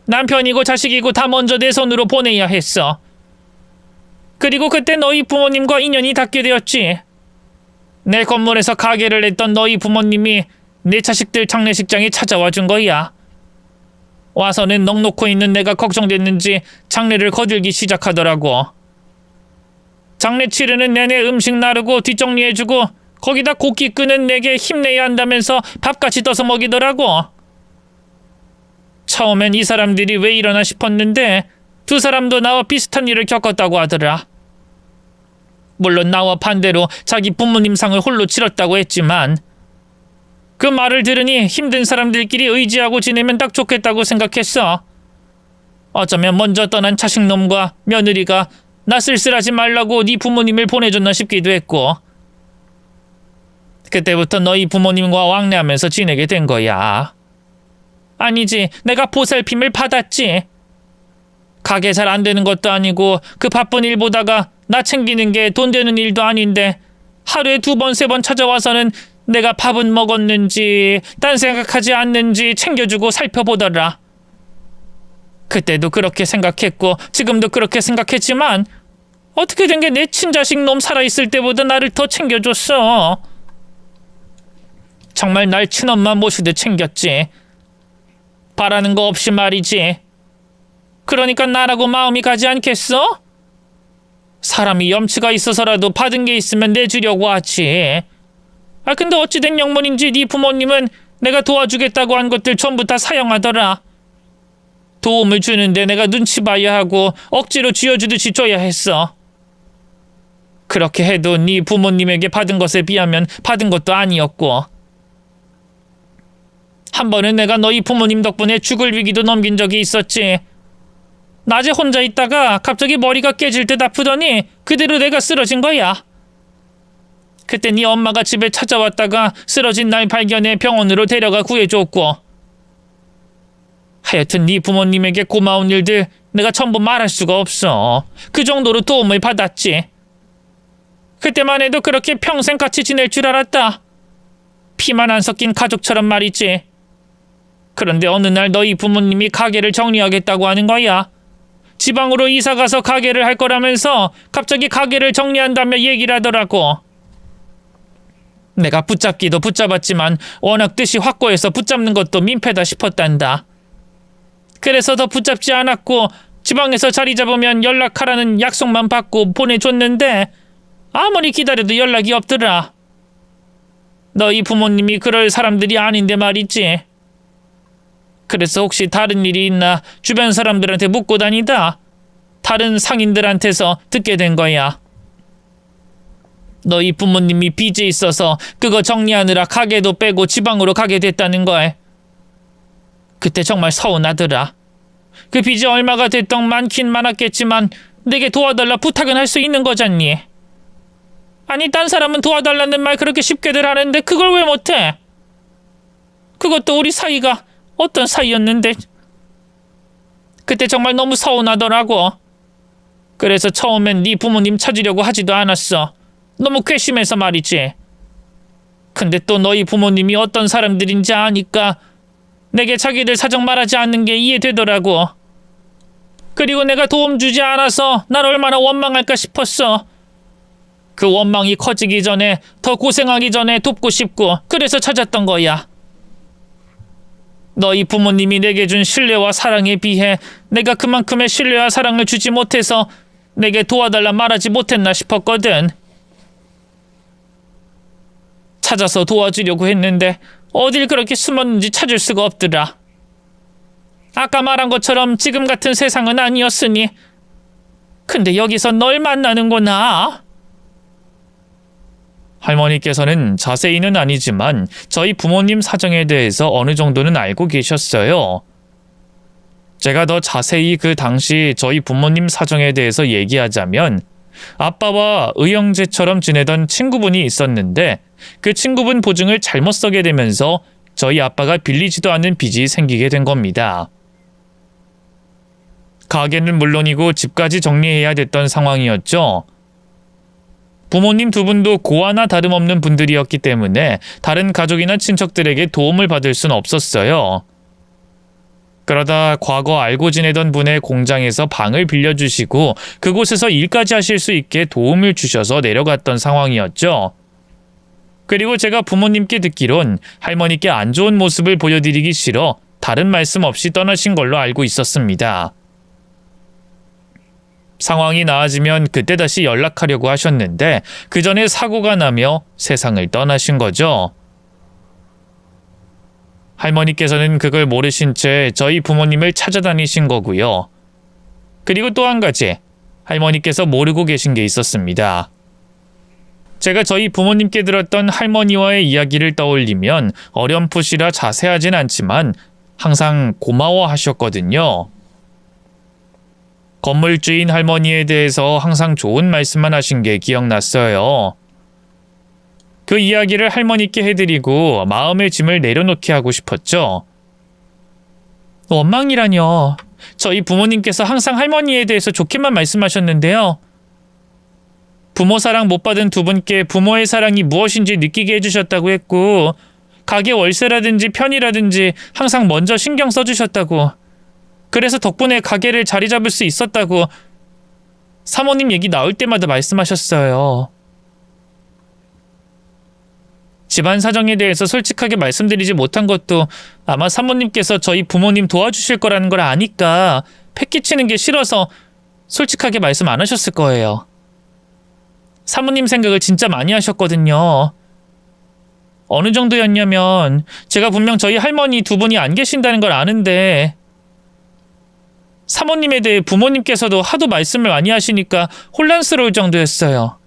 남편이고 자식이고 다 먼저 내 손으로 보내야 했어. 그리고 그때 너희 부모님과 인연이 닿게 되었지. 내 건물에서 가게를 했던 너희 부모님이 내 자식들 장례식장에 찾아와 준 거야. 와서는 넋 놓고 있는 내가 걱정됐는지 장례를 거들기 시작하더라고. 장례 치르는 내내 음식 나르고 뒷정리해주고 거기다 곡기 끄는 내게 힘내야 한다면서 밥같이 떠서 먹이더라고. 처음엔 이 사람들이 왜 이러나 싶었는데 두 사람도 나와 비슷한 일을 겪었다고 하더라. 물론 나와 반대로 자기 부모님 상을 홀로 치렀다고 했지만 그 말을 들으니 힘든 사람들끼리 의지하고 지내면 딱 좋겠다고 생각했어. 어쩌면 먼저 떠난 자식놈과 며느리가 나 쓸쓸하지 말라고 네 부모님을 보내줬나 싶기도 했고 그때부터 너희 부모님과 왕래하면서 지내게 된 거야. 아니지, 내가 보살핌을 받았지. 가게 잘 안 되는 것도 아니고 그 바쁜 일 보다가 나 챙기는 게 돈 되는 일도 아닌데 하루에 2번, 3번 찾아와서는 내가 밥은 먹었는지 딴 생각하지 않는지 챙겨주고 살펴보더라. 그때도 그렇게 생각했고 지금도 그렇게 생각했지만 어떻게 된 게 내 친자식 놈 살아있을 때보다 나를 더 챙겨줬어. 정말 날 친엄마 모시듯 챙겼지. 바라는 거 없이 말이지. 그러니까 나라고 마음이 가지 않겠어? 사람이 염치가 있어서라도 받은 게 있으면 내주려고 하지. 근데 어찌된 영문인지 네 부모님은 내가 도와주겠다고 한 것들 전부 다 사용하더라. 도움을 주는데 내가 눈치 봐야 하고 억지로 쥐어주듯이 줘야 했어. 그렇게 해도 네 부모님에게 받은 것에 비하면 받은 것도 아니었고 한 번은 내가 너희 부모님 덕분에 죽을 위기도 넘긴 적이 있었지. 낮에 혼자 있다가 갑자기 머리가 깨질 듯 아프더니 그대로 내가 쓰러진 거야. 그때 네 엄마가 집에 찾아왔다가 쓰러진 날 발견해 병원으로 데려가 구해줬고 하여튼 네 부모님에게 고마운 일들 내가 전부 말할 수가 없어. 그 정도로 도움을 받았지. 그때만 해도 그렇게 평생 같이 지낼 줄 알았다. 피만 안 섞인 가족처럼 말이지. 그런데 어느 날 너희 부모님이 가게를 정리하겠다고 하는 거야. 지방으로 이사가서 가게를 할 거라면서 갑자기 가게를 정리한다며 얘기를 하더라고. 내가 붙잡기도 붙잡았지만 워낙 뜻이 확고해서 붙잡는 것도 민폐다 싶었단다. 그래서 더 붙잡지 않았고 지방에서 자리 잡으면 연락하라는 약속만 받고 보내줬는데 아무리 기다려도 연락이 없더라. 너희 부모님이 그럴 사람들이 아닌데 말이지. 그래서 혹시 다른 일이 있나 주변 사람들한테 묻고 다니다 다른 상인들한테서 듣게 된 거야. 너희 부모님이 빚이 있어서 그거 정리하느라 가게도 빼고 지방으로 가게 됐다는 걸. 그때 정말 서운하더라. 그 빚이 얼마가 됐던 많긴 많았겠지만 내게 도와달라 부탁은 할 수 있는 거잖니. 아니, 딴 사람은 도와달라는 말 그렇게 쉽게들 하는데 그걸 왜 못해? 그것도 우리 사이가 어떤 사이였는데. 그때 정말 너무 서운하더라고. 그래서 처음엔 네 부모님 찾으려고 하지도 않았어. 너무 괘씸해서 말이지. 근데 또 너희 부모님이 어떤 사람들인지 아니까 내게 자기들 사정 말하지 않는 게 이해되더라고. 그리고 내가 도움 주지 않아서 날 얼마나 원망할까 싶었어. 그 원망이 커지기 전에, 더 고생하기 전에 돕고 싶고, 그래서 찾았던 거야. 너희 부모님이 내게 준 신뢰와 사랑에 비해 내가 그만큼의 신뢰와 사랑을 주지 못해서 내게 도와달라 말하지 못했나 싶었거든. 찾아서 도와주려고 했는데 어딜 그렇게 숨었는지 찾을 수가 없더라. 아까 말한 것처럼 지금 같은 세상은 아니었으니. 근데 여기서 널 만나는구나. 할머니께서는 자세히는 아니지만 저희 부모님 사정에 대해서 어느 정도는 알고 계셨어요. 제가 더 자세히 그 당시 저희 부모님 사정에 대해서 얘기하자면, 아빠와 의형제처럼 지내던 친구분이 있었는데 그 친구분 보증을 잘못 서게 되면서 저희 아빠가 빌리지도 않는 빚이 생기게 된 겁니다. 가게는 물론이고 집까지 정리해야 됐던 상황이었죠. 부모님 두 분도 고아나 다름없는 분들이었기 때문에 다른 가족이나 친척들에게 도움을 받을 순 없었어요. 그러다 과거 알고 지내던 분의 공장에서 방을 빌려주시고 그곳에서 일까지 하실 수 있게 도움을 주셔서 내려갔던 상황이었죠. 그리고 제가 부모님께 듣기론 할머니께 안 좋은 모습을 보여드리기 싫어 다른 말씀 없이 떠나신 걸로 알고 있었습니다. 상황이 나아지면 그때 다시 연락하려고 하셨는데 그 전에 사고가 나며 세상을 떠나신 거죠. 할머니께서는 그걸 모르신 채 저희 부모님을 찾아다니신 거고요. 그리고 또 한 가지, 할머니께서 모르고 계신 게 있었습니다. 제가 저희 부모님께 들었던 할머니와의 이야기를 떠올리면 어렴풋이라 자세하진 않지만 항상 고마워하셨거든요. 건물주인 할머니에 대해서 항상 좋은 말씀만 하신 게 기억났어요. 그 이야기를 할머니께 해드리고 마음의 짐을 내려놓게 하고 싶었죠. 원망이라뇨. 저희 부모님께서 항상 할머니에 대해서 좋게만 말씀하셨는데요. 부모 사랑 못 받은 두 분께 부모의 사랑이 무엇인지 느끼게 해주셨다고 했고, 가게 월세라든지 편이라든지 항상 먼저 신경 써주셨다고, 그래서 덕분에 가게를 자리 잡을 수 있었다고 사모님 얘기 나올 때마다 말씀하셨어요. 집안 사정에 대해서 솔직하게 말씀드리지 못한 것도 아마 사모님께서 저희 부모님 도와주실 거라는 걸 아니까 패기치는 게 싫어서 솔직하게 말씀 안 하셨을 거예요. 사모님 생각을 진짜 많이 하셨거든요. 어느 정도였냐면 제가 분명 저희 할머니 두 분이 안 계신다는 걸 아는데 사모님에 대해 부모님께서도 하도 말씀을 많이 하시니까 혼란스러울 정도였어요.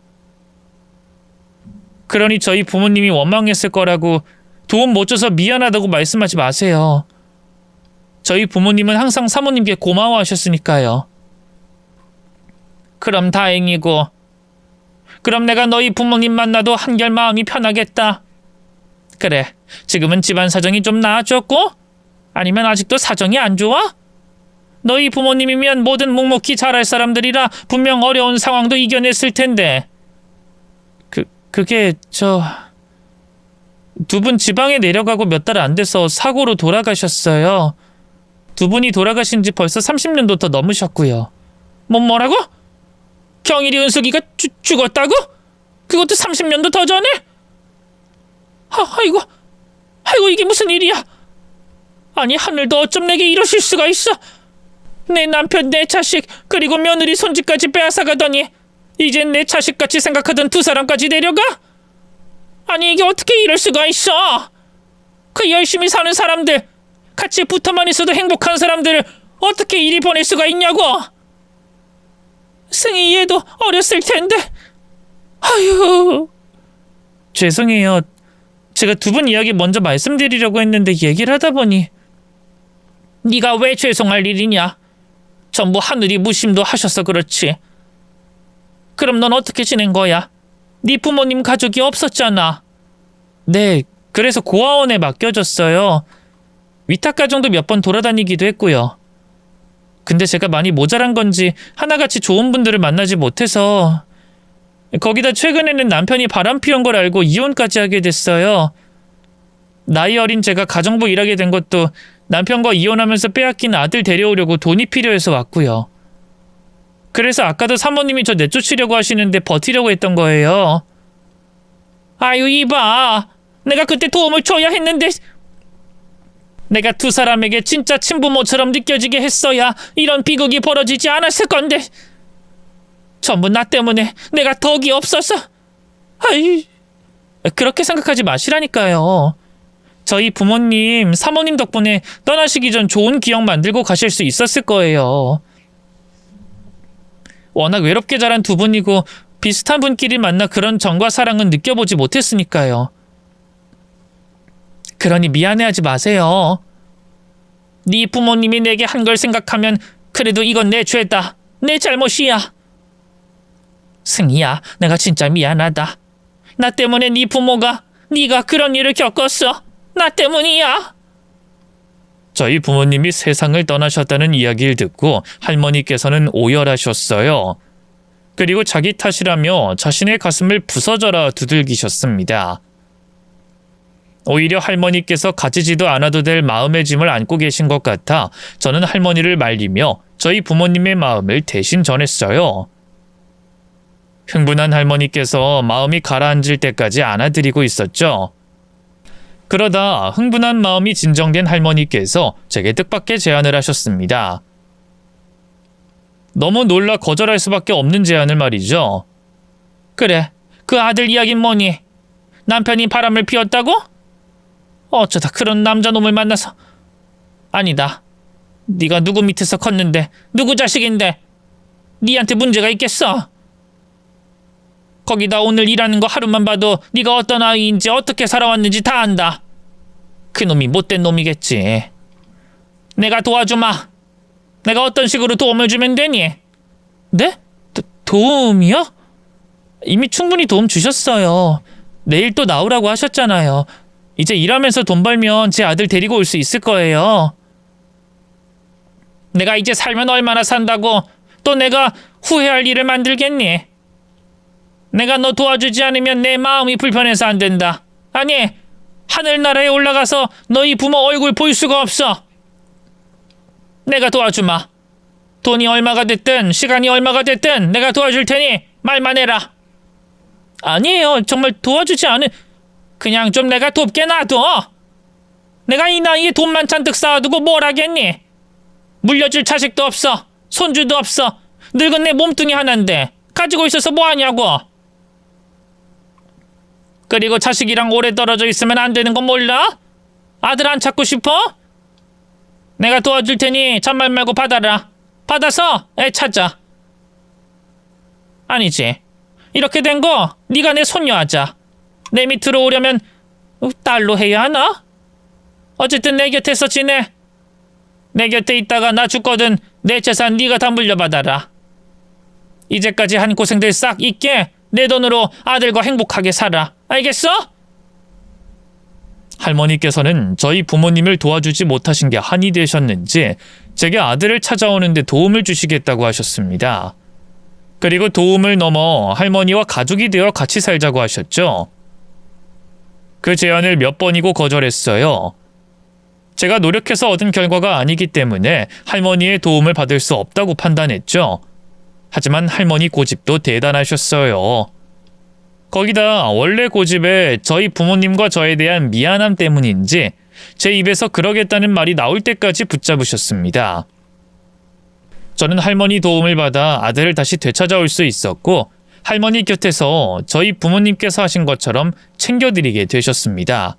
그러니 저희 부모님이 원망했을 거라고 도움 못 줘서 미안하다고 말씀하지 마세요. 저희 부모님은 항상 사모님께 고마워하셨으니까요. 그럼 다행이고, 그럼 내가 너희 부모님 만나도 한결 마음이 편하겠다. 그래, 지금은 집안 사정이 좀 나아졌고? 아니면 아직도 사정이 안 좋아? 너희 부모님이면 뭐든 묵묵히 잘할 사람들이라 분명 어려운 상황도 이겨냈을 텐데. 그게 두 분 지방에 내려가고 몇 달 안 돼서 사고로 돌아가셨어요. 두 분이 돌아가신 지 벌써 30년도 더 넘으셨고요. 뭐라고? 경일이 은숙이가 죽었다고? 그것도 30년도 더 전에? 아이고 이게 무슨 일이야? 아니, 하늘도 어쩜 내게 이러실 수가 있어? 내 남편, 내 자식, 그리고 며느리 손주까지 빼앗아가더니 이젠 내 자식같이 생각하던 두 사람까지 내려가? 아니 이게 어떻게 이럴 수가 있어? 그 열심히 사는 사람들, 같이 붙어만 있어도 행복한 사람들을 어떻게 이리 보낼 수가 있냐고. 승희 얘도 어렸을 텐데. 아유. 죄송해요. 제가 두 분 이야기 먼저 말씀드리려고 했는데 얘기를 하다 보니. 네가 왜 죄송할 일이냐? 전부 하늘이 무심도 하셔서 그렇지. 그럼 넌 어떻게 지낸 거야? 네 부모님 가족이 없었잖아. 네, 그래서 고아원에 맡겨졌어요. 위탁가정도 몇 번 돌아다니기도 했고요. 근데 제가 많이 모자란 건지 하나같이 좋은 분들을 만나지 못해서, 거기다 최근에는 남편이 바람 피운 걸 알고 이혼까지 하게 됐어요. 나이 어린 제가 가정부 일하게 된 것도 남편과 이혼하면서 빼앗긴 아들 데려오려고 돈이 필요해서 왔고요. 그래서 아까도 사모님이 저 내쫓으려고 하시는데 버티려고 했던 거예요. 아유 이봐, 내가 그때 도움을 줘야 했는데. 내가 두 사람에게 진짜 친부모처럼 느껴지게 했어야 이런 비극이 벌어지지 않았을 건데. 전부 나 때문에 내가 덕이 없어서. 아이, 그렇게 생각하지 마시라니까요. 저희 부모님, 사모님 덕분에 떠나시기 전 좋은 기억 만들고 가실 수 있었을 거예요. 워낙 외롭게 자란 두 분이고 비슷한 분끼리 만나 그런 정과 사랑은 느껴보지 못했으니까요. 그러니 미안해하지 마세요. 네 부모님이 내게 한 걸 생각하면 그래도 이건 내 죄다. 내 잘못이야. 승희야, 내가 진짜 미안하다. 나 때문에 네 부모가, 네가 그런 일을 겪었어. 나 때문이야. 저희 부모님이 세상을 떠나셨다는 이야기를 듣고 할머니께서는 오열하셨어요. 그리고 자기 탓이라며 자신의 가슴을 부서져라 두들기셨습니다. 오히려 할머니께서 가지지도 않아도 될 마음의 짐을 안고 계신 것 같아 저는 할머니를 말리며 저희 부모님의 마음을 대신 전했어요. 흥분한 할머니께서 마음이 가라앉을 때까지 안아드리고 있었죠. 그러다 흥분한 마음이 진정된 할머니께서 제게 뜻밖의 제안을 하셨습니다. 너무 놀라 거절할 수밖에 없는 제안을 말이죠. 그래, 그 아들 이야긴 뭐니? 남편이 바람을 피웠다고? 어쩌다 그런 남자놈을 만나서. 아니다. 네가 누구 밑에서 컸는데, 누구 자식인데 네한테 문제가 있겠어? 거기다 오늘 일하는 거 하루만 봐도 네가 어떤 아이인지 어떻게 살아왔는지 다 안다. 그놈이 못된 놈이겠지. 내가 도와주마. 내가 어떤 식으로 도움을 주면 되니? 네? 도움이요? 이미 충분히 도움 주셨어요. 내일 또 나오라고 하셨잖아요. 이제 일하면서 돈 벌면 제 아들 데리고 올 수 있을 거예요. 내가 이제 살면 얼마나 산다고 또 내가 후회할 일을 만들겠니? 내가 너 도와주지 않으면 내 마음이 불편해서 안 된다. 아니, 하늘나라에 올라가서 너희 부모 얼굴 볼 수가 없어. 내가 도와주마. 돈이 얼마가 됐든 시간이 얼마가 됐든 내가 도와줄 테니 말만 해라. 아니에요. 정말 도와주지 않은. 그냥 좀 내가 돕게 놔둬. 내가 이 나이에 돈만 잔뜩 쌓아두고 뭘 하겠니? 물려줄 자식도 없어. 손주도 없어. 늙은 내 몸뚱이 하나인데 가지고 있어서 뭐하냐고. 그리고 자식이랑 오래 떨어져 있으면 안 되는 건 몰라? 아들 안 찾고 싶어? 내가 도와줄 테니 잔말 말고 받아라. 받아서 애 찾아. 아니지. 이렇게 된 거 네가 내 손녀 하자. 내 밑으로 오려면 딸로 해야 하나? 어쨌든 내 곁에서 지내. 내 곁에 있다가 나 죽거든 내 재산 네가 다 물려받아라. 이제까지 한 고생들 싹 잊게 내 돈으로 아들과 행복하게 살아. 알겠어? 할머니께서는 저희 부모님을 도와주지 못하신 게 한이 되셨는지 제게 아들을 찾아오는데 도움을 주시겠다고 하셨습니다. 그리고 도움을 넘어 할머니와 가족이 되어 같이 살자고 하셨죠. 그 제안을 몇 번이고 거절했어요. 제가 노력해서 얻은 결과가 아니기 때문에 할머니의 도움을 받을 수 없다고 판단했죠. 하지만 할머니 고집도 대단하셨어요. 거기다 원래 고집에 저희 부모님과 저에 대한 미안함 때문인지 제 입에서 그러겠다는 말이 나올 때까지 붙잡으셨습니다. 저는 할머니 도움을 받아 아들을 다시 되찾아올 수 있었고 할머니 곁에서 저희 부모님께서 하신 것처럼 챙겨드리게 되셨습니다.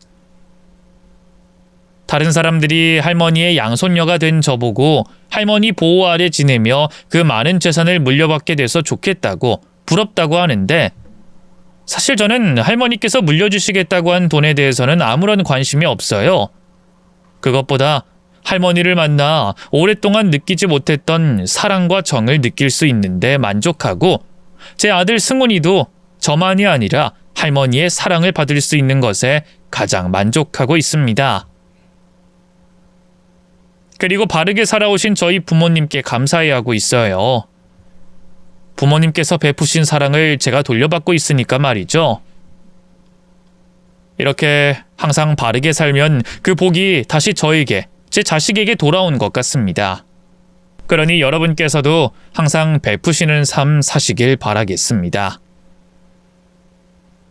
다른 사람들이 할머니의 양손녀가 된 저보고 할머니 보호 아래 지내며 그 많은 재산을 물려받게 돼서 좋겠다고 부럽다고 하는데, 사실 저는 할머니께서 물려주시겠다고 한 돈에 대해서는 아무런 관심이 없어요. 그것보다 할머니를 만나 오랫동안 느끼지 못했던 사랑과 정을 느낄 수 있는데 만족하고, 제 아들 승훈이도 저만이 아니라 할머니의 사랑을 받을 수 있는 것에 가장 만족하고 있습니다. 그리고 바르게 살아오신 저희 부모님께 감사해하고 있어요. 부모님께서 베푸신 사랑을 제가 돌려받고 있으니까 말이죠. 이렇게 항상 바르게 살면 그 복이 다시 저에게, 제 자식에게 돌아온 것 같습니다. 그러니 여러분께서도 항상 베푸시는 삶 사시길 바라겠습니다.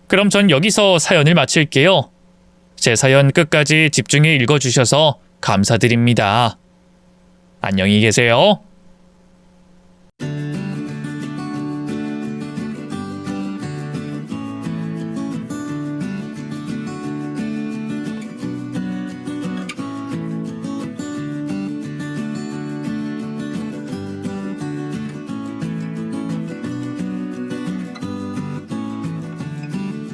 그럼 전 여기서 사연을 마칠게요. 제 사연 끝까지 집중해 읽어주셔서 감사드립니다. 안녕히 계세요.